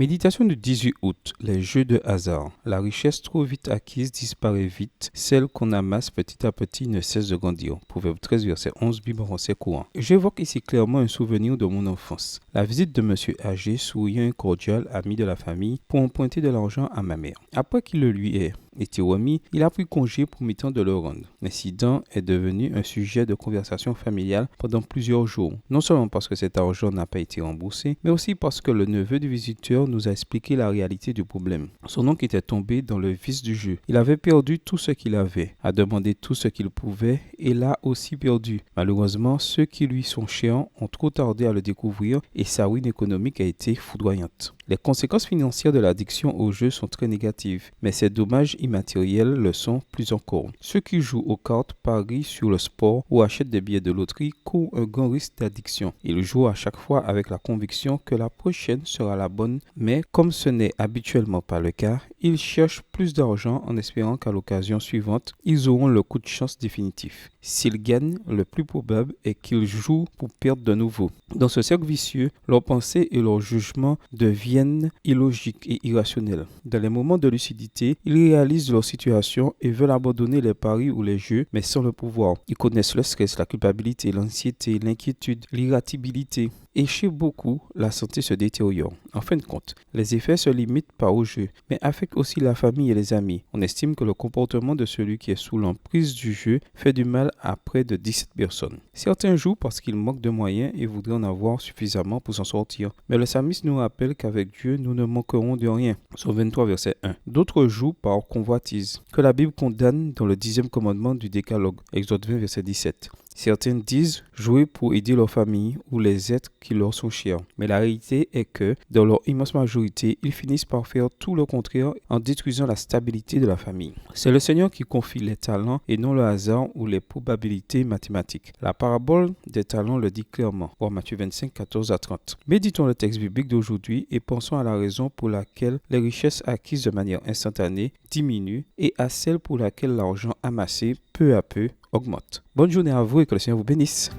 Méditation du 18 août. Les jeux de hasard. La richesse trop vite acquise disparaît vite. Celle qu'on amasse petit à petit ne cesse de grandir. Proverbe 13, verset 11, Bible français courant. J'évoque ici clairement un souvenir de mon enfance. La visite de monsieur âgé, souriant et cordial, ami de la famille, pour emprunter de l'argent à ma mère. Après qu'il le lui ait été remis, il a pris congé promettant de le rendre. L'incident est devenu un sujet de conversation familiale pendant plusieurs jours. Non seulement parce que cet argent n'a pas été remboursé, mais aussi parce que le neveu du visiteur nous a expliqué la réalité du problème. Son oncle était tombé dans le vice du jeu. Il avait perdu tout ce qu'il avait, a demandé tout ce qu'il pouvait et l'a aussi perdu. Malheureusement, ceux qui lui sont chers ont trop tardé à le découvrir et sa ruine économique a été foudroyante. Les conséquences financières de l'addiction au jeu sont très négatives, mais ces dommages immatériels le sont plus encore. Ceux qui jouent aux cartes, parient sur le sport ou achètent des billets de loterie courent un grand risque d'addiction. Ils jouent à chaque fois avec la conviction que la prochaine sera la bonne, mais comme ce n'est habituellement pas le cas, ils cherchent plus d'argent en espérant qu'à l'occasion suivante, ils auront le coup de chance définitif. S'ils gagnent, le plus probable est qu'ils jouent pour perdre de nouveau. Dans ce cercle vicieux, leurs pensées et leurs jugements deviennent illogiques et irrationnels. Dans les moments de lucidité, ils réalisent leur situation et veulent abandonner les paris ou les jeux, mais sans le pouvoir. Ils connaissent le stress, la culpabilité, l'anxiété, l'inquiétude, l'irritabilité. Et chez beaucoup, la santé se détériore. En fin de compte, les effets se limitent pas au jeu, mais affectent aussi la famille et les amis. On estime que le comportement de celui qui est sous l'emprise du jeu fait du mal à près de 17 personnes. Certains jouent parce qu'ils manquent de moyens et voudraient en avoir suffisamment pour s'en sortir. Mais le psalmiste nous rappelle qu'avec Dieu, nous ne manquerons de rien. Psaume 23, verset 1. D'autres jouent par convoitise, que la Bible condamne dans le 10e commandement du Décalogue, Exode 20, verset 17. Certains disent jouer pour aider leur famille ou les êtres qui leur sont chers. Mais la réalité est que, dans leur immense majorité, ils finissent par faire tout le contraire en détruisant la stabilité de la famille. C'est le Seigneur qui confie les talents et non le hasard ou les probabilités mathématiques. La parabole des talents le dit clairement. Voir Matthieu 25, 14 à 30. Méditons le texte biblique d'aujourd'hui et pensons à la raison pour laquelle les richesses acquises de manière instantanée diminuent et à celle pour laquelle l'argent amassé peu à peu augmente. Bonne journée à vous et que le Seigneur vous bénisse.